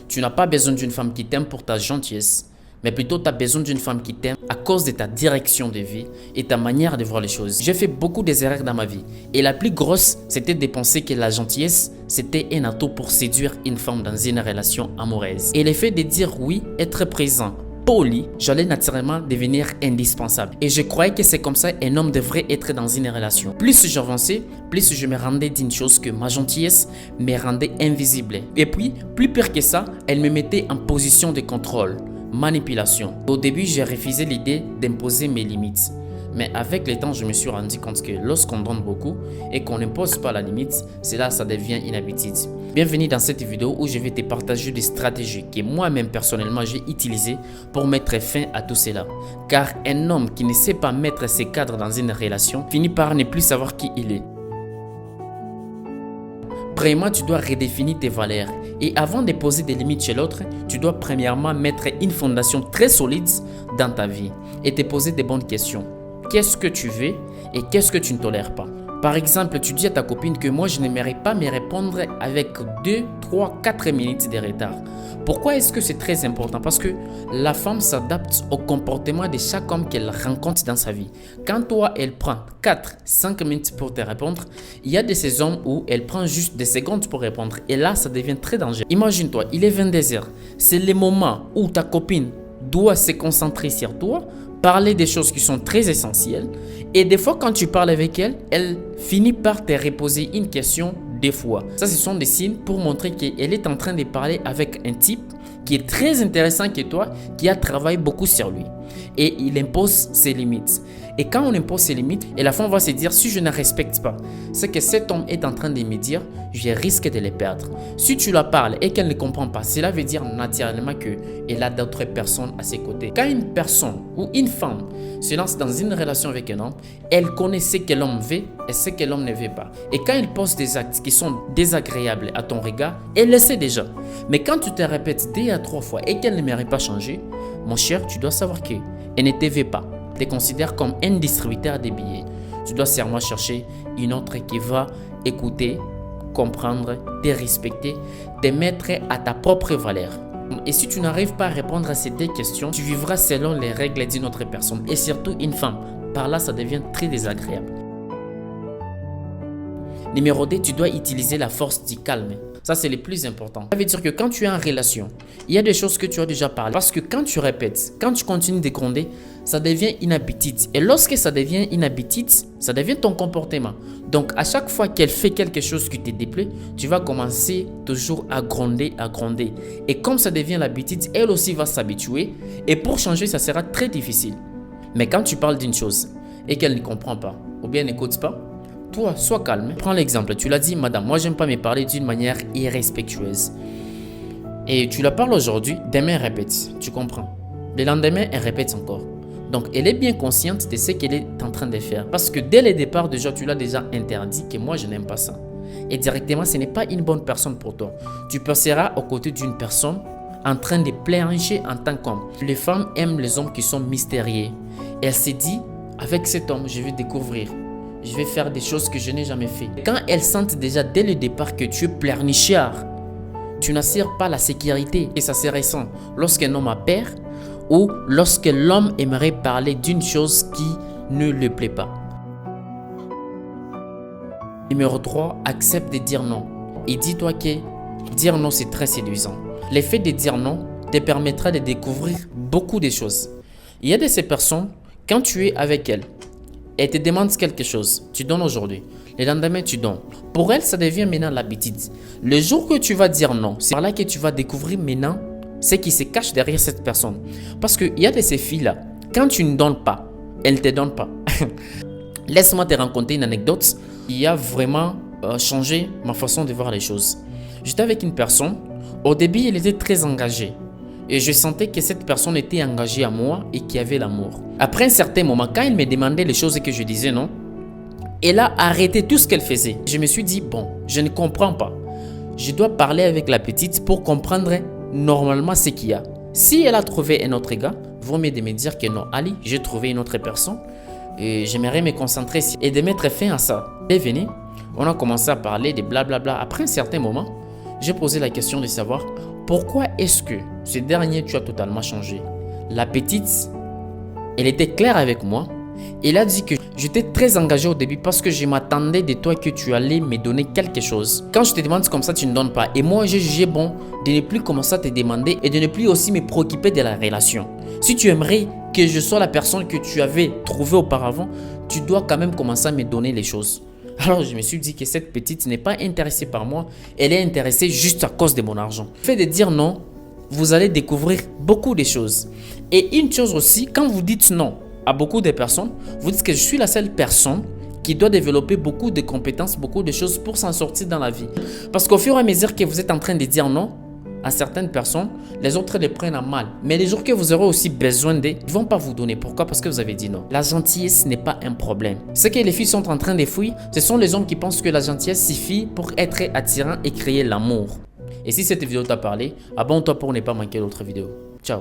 tu n'as pas besoin d'une femme qui t'aime pour ta gentillesse, mais plutôt tu as besoin d'une femme qui t'aime à cause de ta direction de vie et ta manière de voir les choses. J'ai fait beaucoup d'erreurs dans ma vie et la plus grosse, c'était de penser que la gentillesse, c'était un atout pour séduire une femme dans une relation amoureuse. Et le fait de dire oui, être présent, poli, j'allais naturellement devenir indispensable. Et je croyais que c'est comme ça un homme devrait être dans une relation. Plus j'avançais, plus je me rendais d'une chose que ma gentillesse me rendait invisible. Et puis, plus pire que ça, elle me mettait en position de contrôle, manipulation. Au début, j'ai refusé l'idée d'imposer mes limites. Mais avec le temps, je me suis rendu compte que lorsqu'on donne beaucoup et qu'on n'impose pas la limite, c'est là que ça devient une habitude. Bienvenue dans cette vidéo où je vais te partager des stratégies que moi-même personnellement j'ai utilisées pour mettre fin à tout cela. Car un homme qui ne sait pas mettre ses cadres dans une relation finit par ne plus savoir qui il est. Premièrement, tu dois redéfinir tes valeurs. Et avant de poser des limites chez l'autre, tu dois premièrement mettre une fondation très solide dans ta vie et te poser des bonnes questions. Qu'est-ce que tu veux et qu'est-ce que tu ne tolères pas? Par exemple, tu dis à ta copine que moi je n'aimerais pas me répondre avec 2, 3, 4 minutes de retard. Pourquoi est-ce que c'est très important? Parce que la femme s'adapte au comportement de chaque homme qu'elle rencontre dans sa vie. Quand toi, elle prend 4, 5 minutes pour te répondre, il y a de ces hommes où elle prend juste des secondes pour répondre. Et là, ça devient très dangereux. Imagine-toi, il est 22h. C'est le moment où ta copine doit se concentrer sur toi, parler des choses qui sont très essentielles. Et des fois, quand tu parles avec elle, elle finit par te reposer une question des fois. Ça, ce sont des signes pour montrer qu'elle est en train de parler avec un type qui est très intéressant que toi, qui a travaillé beaucoup sur lui. Et il impose ses limites. Et quand on impose ses limites, et la femme va se dire, si je ne respecte pas ce que cet homme est en train de me dire, je risque de les perdre. Si tu la parles et qu'elle ne comprend pas, cela veut dire naturellement qu'elle a d'autres personnes à ses côtés. Quand une personne ou une femme se lance dans une relation avec un homme, elle connaît ce que l'homme veut et ce que l'homme ne veut pas. Et quand il pose des actes qui sont désagréables à ton regard, elle le sait déjà. Mais quand tu te répètes 2 à 3 fois et qu'elle ne mérite pas changer, mon cher, tu dois savoir qu'elle ne te veut pas. Te considère comme un distributeur de billets. Tu dois seulement chercher une autre qui va écouter, comprendre, te respecter, te mettre à ta propre valeur. Et si tu n'arrives pas à répondre à ces 2 questions, tu vivras selon les règles d'une autre personne et surtout une femme. Par là, ça devient très désagréable. Numéro 2, tu dois utiliser la force du calme. Ça, c'est le plus important. Ça veut dire que quand tu es en relation, il y a des choses que tu as déjà parlé. Parce que quand tu répètes, quand tu continues de gronder, ça devient une habitude. Et lorsque ça devient une habitude, ça devient ton comportement. Donc, à chaque fois qu'elle fait quelque chose qui te déplaît, tu vas commencer toujours à gronder, à gronder. Et comme ça devient l'habitude, elle aussi va s'habituer. Et pour changer, ça sera très difficile. Mais quand tu parles d'une chose et qu'elle ne comprend pas ou bien n'écoute pas, toi, sois calme. Prends l'exemple. Tu l'as dit, madame, moi, j'aime pas me parler d'une manière irrespectueuse. Et tu la parles aujourd'hui, demain, elle répète. Tu comprends? Le lendemain, elle répète encore. Donc, elle est bien consciente de ce qu'elle est en train de faire. Parce que dès le départ, déjà, tu l'as déjà interdit que moi, je n'aime pas ça. Et directement, ce n'est pas une bonne personne pour toi. Tu passeras aux côtés d'une personne en train de plainger en tant qu'homme. Les femmes aiment les hommes qui sont mystérieux. Elle s'est dit, avec cet homme, je vais découvrir. Je vais faire des choses que je n'ai jamais fait. Quand elles sentent déjà dès le départ que tu es pleurnichard, tu n'assures pas la sécurité. Et ça c'est récent. Lorsqu'un homme a peur ou lorsque l'homme aimerait parler d'une chose qui ne lui plaît pas. Numéro 3, accepte de dire non. Et dis-toi que dire non c'est très séduisant. Le fait de dire non te permettra de découvrir beaucoup de choses. Il y a de ces personnes, quand tu es avec elles, elle te demande quelque chose, tu donnes aujourd'hui. Le lendemain, tu donnes. Pour elle, ça devient maintenant l'habitude. Le jour que tu vas dire non, c'est par là que tu vas découvrir maintenant ce qui se cache derrière cette personne. Parce qu'il y a de ces filles-là, quand tu ne donnes pas, elles ne te donnent pas. Laisse-moi te raconter une anecdote qui a vraiment changé ma façon de voir les choses. J'étais avec une personne, au début, elle était très engagée. Et je sentais que cette personne était engagée à moi et qui avait l'amour. Après un certain moment, quand il me demandait les choses que je disais non, elle a arrêté tout ce qu'elle faisait. Je me suis dit, bon, je ne comprends pas. Je dois parler avec la petite pour comprendre normalement ce qu'il y a. Si elle a trouvé un autre gars, vaut mieux de me dire que non, Ali, j'ai trouvé une autre personne et j'aimerais me concentrer et de mettre fin à ça. Elle est venue, on a commencé à parler de blablabla. Après un certain moment, j'ai posé la question de savoir Pourquoi est-ce que ce dernier, tu as totalement changé? La petite, elle était claire avec moi. Elle a dit que j'étais très engagé au début parce que je m'attendais de toi que tu allais me donner quelque chose. Quand je te demande comme ça, tu ne donnes pas. Et moi, j'ai jugé bon de ne plus commencer à te demander et de ne plus aussi me préoccuper de la relation. Si tu aimerais que je sois la personne que tu avais trouvée auparavant, tu dois quand même commencer à me donner les choses. Alors je me suis dit que cette petite n'est pas intéressée par moi, elle est intéressée juste à cause de mon argent. Le fait de dire non, vous allez découvrir beaucoup de choses. Et une chose aussi, quand vous dites non à beaucoup de personnes, vous dites que je suis la seule personne qui doit développer beaucoup de compétences, beaucoup de choses pour s'en sortir dans la vie. Parce qu'au fur et à mesure que vous êtes en train de dire non à certaines personnes, les autres les prennent à mal. Mais les jours que vous aurez aussi besoin d'eux, ils ne vont pas vous donner. Pourquoi? Parce que vous avez dit non. La gentillesse n'est pas un problème. Ce que les filles sont en train de fuir, ce sont les hommes qui pensent que la gentillesse suffit pour être attirant et créer l'amour. Et si cette vidéo t'a parlé, abonne-toi pour ne pas manquer d'autres vidéos. Ciao.